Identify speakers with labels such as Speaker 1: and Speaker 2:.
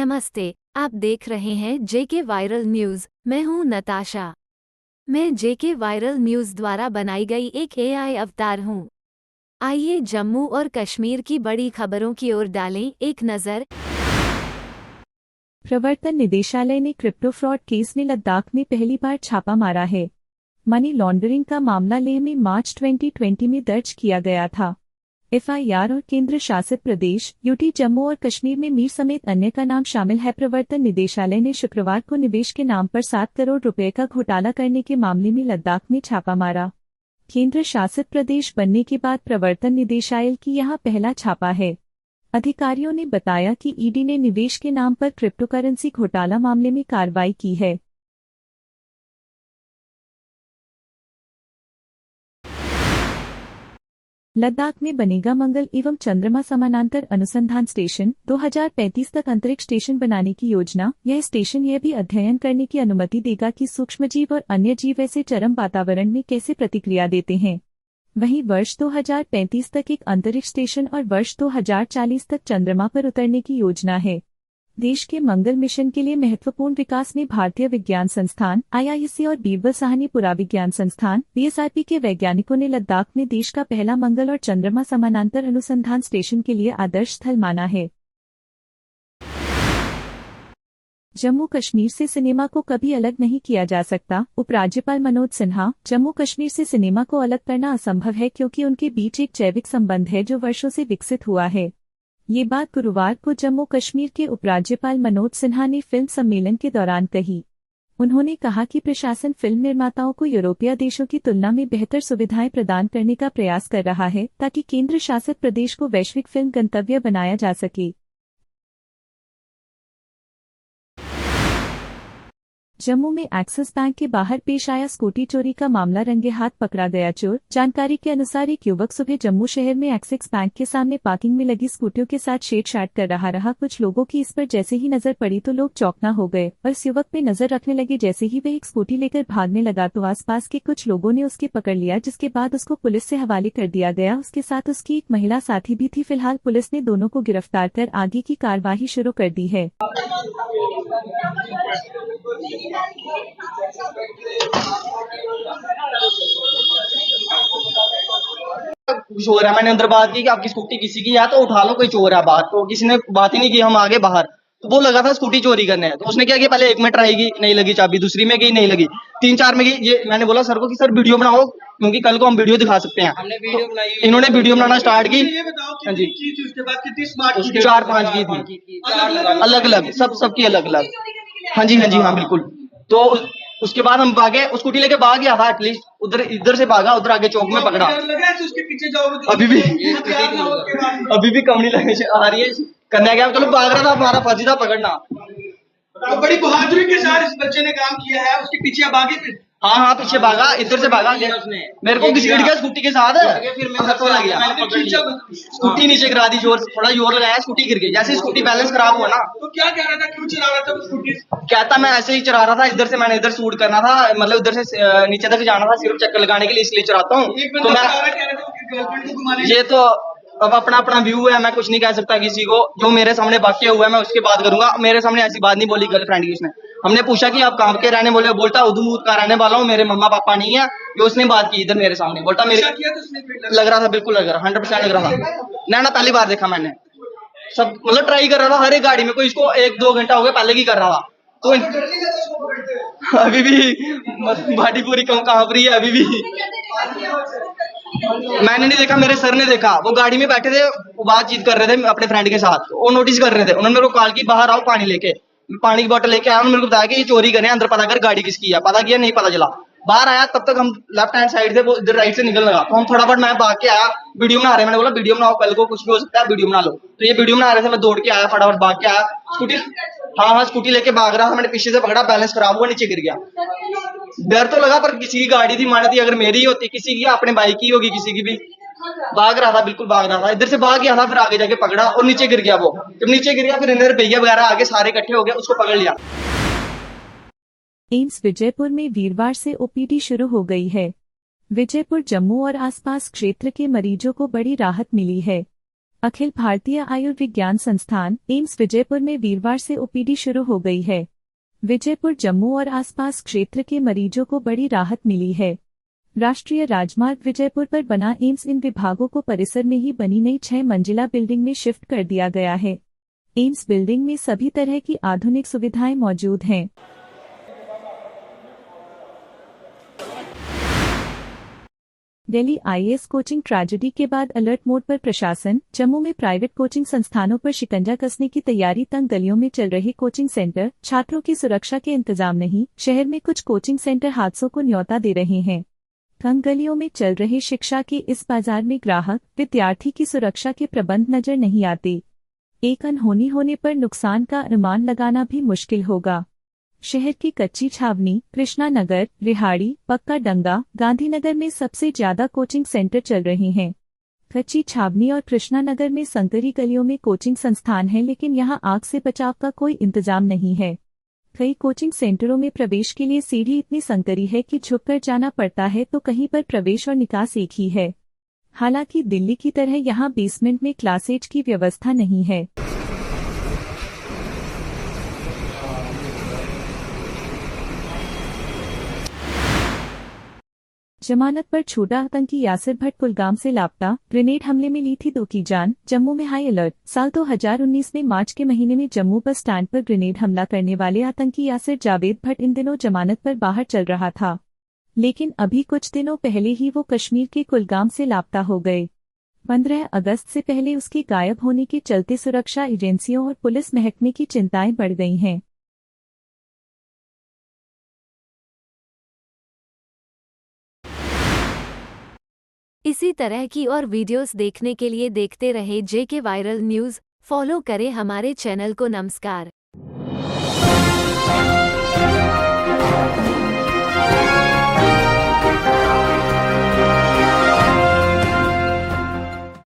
Speaker 1: नमस्ते, आप देख रहे हैं जेके वायरल न्यूज़। मैं हूं नताशा। मैं जेके वायरल न्यूज़ द्वारा बनाई गई एक एआई अवतार हूं। आइए जम्मू और कश्मीर की बड़ी खबरों की ओर डालें एक नज़र।
Speaker 2: प्रवर्तन निदेशालय ने क्रिप्टो फ्रॉड केस में लद्दाख में पहली बार छापा मारा है। मनी लॉन्ड्रिंग का मामला लेह में मार्च 2020 में दर्ज किया गया था। एफआईआर और केंद्र शासित प्रदेश यूटी जम्मू और कश्मीर में मीर समेत अन्य का नाम शामिल है। प्रवर्तन निदेशालय ने शुक्रवार को निवेश के नाम पर 7 करोड़ रुपए का घोटाला करने के मामले में लद्दाख में छापा मारा। केंद्र शासित प्रदेश बनने के बाद प्रवर्तन निदेशालय की यहां पहला छापा है। अधिकारियों ने बताया कि ईडी ने निवेश के नाम पर क्रिप्टोकरेंसी घोटाला मामले में कार्रवाई की है। लद्दाख में बनेगा मंगल एवं चंद्रमा समानांतर अनुसंधान स्टेशन। 2035 तक अंतरिक्ष स्टेशन बनाने की योजना। यह स्टेशन यह भी अध्ययन करने की अनुमति देगा कि सूक्ष्मजीव और अन्य जीव ऐसे चरम वातावरण में कैसे प्रतिक्रिया देते हैं। वहीं वर्ष 2035 तक एक अंतरिक्ष स्टेशन और वर्ष 2040 तक चंद्रमा पर उतरने की योजना है। देश के मंगल मिशन के लिए महत्वपूर्ण विकास में भारतीय विज्ञान संस्थान आईआईएससी और बीरबल साहनी पुराविज्ञान संस्थान बीएसआईपी के वैज्ञानिकों ने लद्दाख में देश का पहला मंगल और चंद्रमा समानांतर अनुसंधान स्टेशन के लिए आदर्श स्थल माना है। जम्मू कश्मीर से सिनेमा को कभी अलग नहीं किया जा सकता। उपराज्यपाल मनोज सिन्हा। जम्मू कश्मीर से सिनेमा को अलग करना असंभव है क्योंकि उनके बीच एक जैविक संबंध है जो वर्षों से विकसित हुआ है। ये बात गुरुवार को जम्मू कश्मीर के उपराज्यपाल मनोज सिन्हा ने फिल्म सम्मेलन के दौरान कही। उन्होंने कहा कि प्रशासन फिल्म निर्माताओं को यूरोपीय देशों की तुलना में बेहतर सुविधाएं प्रदान करने का प्रयास कर रहा है ताकि केंद्र शासित प्रदेश को वैश्विक फिल्म गंतव्य बनाया जा सके। जम्मू में एक्सिस बैंक के बाहर पेश आया स्कूटी चोरी का मामला। रंगे हाथ पकड़ा गया चोर। जानकारी के अनुसार एक युवक सुबह जम्मू शहर में एक्सिस बैंक के सामने पार्किंग में लगी स्कूटियों के साथ छेड़छाड़ कर रहा। कुछ लोगों की इस पर जैसे ही नजर पड़ी तो लोग चौंकना हो गए और इस युवक पे नजर रखने लगे। जैसे ही वह एक स्कूटी लेकर भागने लगा तो आसपास के कुछ लोगों ने उसके पकड़ लिया, जिसके बाद उसको पुलिस से हवाले कर दिया गया। उसके साथ उसकी एक महिला साथी भी थी। फिलहाल पुलिस ने दोनों को गिरफ्तार कर आगे की कार्यवाही शुरू कर दी है।
Speaker 3: चोर है। मैंने अंदर बात की कि आपकी स्कूटी किसी की है तो उठा लो, कोई चोर है। बात तो किसी ने बात ही नहीं की। हम आगे बाहर तो वो लगा था स्कूटी चोरी करने है, तो उसने क्या किया, पहले 1 मिनट रहेगी, नहीं लगी चाबी, दूसरी में गई, नहीं लगी, 3-4 में गई। ये मैंने बोला सर को कि सर वीडियो बनाओ क्योंकि कल को हम वीडियो दिखा सकते हैं। हमने वीडियो बनाई, इन्होंने वीडियो बनाना स्टार्ट की। हाँ जी, 4-5 की थी अलग अलग, सबकी अलग अलग। हाँ जी, हाँ जी, हाँ बिल्कुल। तो उसके बाद हम भागे, स्कूटी लेके भाग गया था। एटलीस्ट उधर इधर से भागा, उधर आगे चौक में पकड़ा। उसके पीछे जाओगे अभी भी कम नहीं लगने आ रही है। करने गया, चलो भाग रहा था, हमारा फर्जी था पकड़ना। तो बड़ी बहादुरी के साथ इस बच्चे ने काम किया है। उसके पीछे भागे फिर। हाँ, पीछे भागा, इधर से भागा। मेरे को घसीट गया स्कूटी के साथ, फिर मैं हाथ लग गया। स्कूटी नीचे गिरा दी, थोड़ा जोर लगाया, स्कूटी गिर गई। जैसे स्कूटी बैलेंस खराब हुआ ना, तो क्या कह रहा था, क्यों चला रहा था स्कूटी? कहता मैं ऐसे ही चला रहा था, इधर से मैंने इधर शूट करना था, मतलब इधर से नीचे तक जाना था, सिर्फ चक्कर लगाने के लिए, इसलिए चलाता हूँ। तो मैं ये तो अब अपना अपना व्यू है, मैं कुछ नहीं कह सकता किसी को। जो मेरे सामने वाक्य हुआ है मैं उसकी बात करूंगा। मेरे सामने ऐसी बात नहीं बोली गर्लफ्रेंड की उसने। हमने पूछा कि आप कहाँ के रहने वाले हो, बोलता उधमपुर का रहने वाला हूँ, मेरे मम्मा पापा नहीं है। ये उसने बात की इधर मेरे सामने, बोलता मेरे लग रहा था, बिल्कुल लग रहा, 100% लग रहा था। ना पहली बार देखा मैंने, सब मतलब ट्राई कर रहा था हर एक गाड़ी में। कोई इसको 1-2 घंटा हो गया पहले की कर रहा था। तो अभी भी बॉडी पूरी कहाँ पर है अभी भी। मैंने नहीं देखा, मेरे सर ने देखा। वो गाड़ी में बैठे थे, वो बातचीत कर रहे थे अपने फ्रेंड के साथ, वो नोटिस कर रहे थे। उन्होंने मेरे को कॉल की, बाहर आओ पानी लेके। पानी की बोतल लेके आया, उन्होंने मेरे को बताया कि ये चोरी करे, अंदर पता कर गाड़ी किसकी है। पता किया, नहीं पता चला। बाहर आया तब तक हम लेफ्ट हैंड साइड से, वो इधर राइट से निकल लगा। तो हम थोड़ा बहुत, मैं भाग के आया, वीडियो बना रहे। मैंने बोला वीडियो बनाओ, कल को कुछ भी हो सकता है, वीडियो बना लो। तो ये वीडियो बना रहे थे, मैं दौड़ के आया, फटाफट भाग के आया। स्कूटी, हाँ, स्कूटी लेके भाग रहा था। मैंने पीछे से पकड़ा, बैलेंस खराब हुआ, नीचे गिर गया। डर तो लगा, पर किसी की गाड़ी थी, मानी थी। अगर मेरी होती, किसी की अपने बाइक की होगी, किसी की भी। भाग रहा था, बिल्कुल भाग रहा था, इधर से भाग गया था, फिर आगे जाके पकड़ा और नीचे गिर गया। वो जब नीचे गिर गया, फिर इधर भैया वगैरह आगे सारे इकट्ठे हो गए, उसको पकड़ लिया।
Speaker 2: एम्स विजयपुर में वीरवार से ओपीडी शुरू हो गई है। विजयपुर, जम्मू और आसपास क्षेत्र के मरीजों को बड़ी राहत मिली है। अखिल भारतीय आयुर्विज्ञान संस्थान एम्स विजयपुर में वीरवार से ओपीडी शुरू हो गई है। विजयपुर, जम्मू और आसपास क्षेत्र के मरीजों को बड़ी राहत मिली है। राष्ट्रीय राजमार्ग विजयपुर पर बना एम्स इन विभागों को परिसर में ही बनी नई 6 मंजिला बिल्डिंग में शिफ्ट कर दिया गया है। एम्स बिल्डिंग में सभी तरह की आधुनिक सुविधाएं मौजूद हैं। दिल्ली आईएएस कोचिंग ट्रेजेडी के बाद अलर्ट मोड पर प्रशासन। जम्मू में प्राइवेट कोचिंग संस्थानों पर शिकंजा कसने की तैयारी। तंग गलियों में चल रहे कोचिंग सेंटर, छात्रों की सुरक्षा के इंतजाम नहीं। शहर में कुछ कोचिंग सेंटर हादसों को न्योता दे रहे हैं। तंग गलियों में चल रहे शिक्षा के इस बाजार में ग्राहक, विद्यार्थी की सुरक्षा के प्रबंध नजर नहीं आते। एक अनहोनी होने पर नुकसान का अनुमान लगाना भी मुश्किल होगा। शहर की कच्ची छावनी, कृष्णा नगर, रिहाड़ी, पक्का डंगा, गांधीनगर में सबसे ज्यादा कोचिंग सेंटर चल रहे हैं। कच्ची छावनी और कृष्णा नगर में संकरी गलियों में कोचिंग संस्थान है, लेकिन यहां आग से बचाव का कोई इंतजाम नहीं है। कई कोचिंग सेंटरों में प्रवेश के लिए सीढ़ी इतनी संकरी है कि झुककर जाना पड़ता है, तो कहीं पर प्रवेश और निकास एक ही है। हालांकि दिल्ली की तरह यहां बेसमेंट में क्लासेज की व्यवस्था नहीं है। जमानत पर छूटा आतंकी यासिर भट्ट कुलगाम से लापता। ग्रेनेड हमले में ली थी 2 की जान। जम्मू में हाई अलर्ट। साल 2019 में मार्च के महीने में जम्मू बस स्टैंड पर ग्रेनेड हमला करने वाले आतंकी यासिर जावेद भट्ट इन दिनों जमानत पर बाहर चल रहा था, लेकिन अभी कुछ दिनों पहले ही वो कश्मीर के कुलगाम से लापता हो गए। 15 अगस्त से पहले उसके गायब होने के चलते सुरक्षा एजेंसियों और पुलिस महकमे की चिंताएं बढ़ गई हैं।
Speaker 1: इसी तरह की और वीडियोस देखने के लिए देखते रहे जेके वायरल न्यूज़। फॉलो करें हमारे चैनल को। नमस्कार।